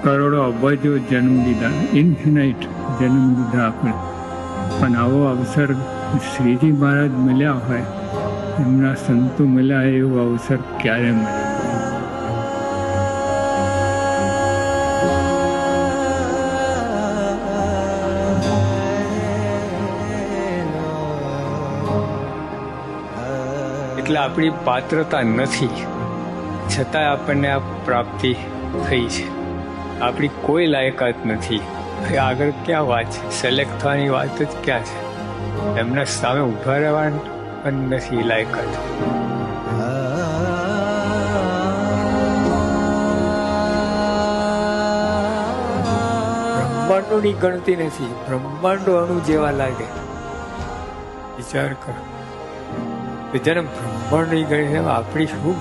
કરોડો અબજો જન્મ લીધા, ઇન્ફિનાઇટ જન્મ લીધા આપણે, પણ આવો અવસર શ્રીજી મહારાજ મળ્યા હોય, એમના સંતો મળ્યા હોય એવો અવસર ક્યારે મળે? એટલે આપણી પાત્રતા નથી, છતાં આપણને આ પ્રાપ્તિ થઈ છે. આપણી કોઈ લાયકાત નથી. આગળ ક્યાં વાત છે? સિલેક્ટ થવાની વાત જ ક્યાં છે? એમના સામે ઊભા રહેવાની પણ નથી લાયકાત. બ્રહ્માંડોની ગણતી નથી. બ્રહ્માંડો અણુ જેવા લાગે. વિચાર કરો, જેને બ્રહ્માંડની ગણતી આપણી શું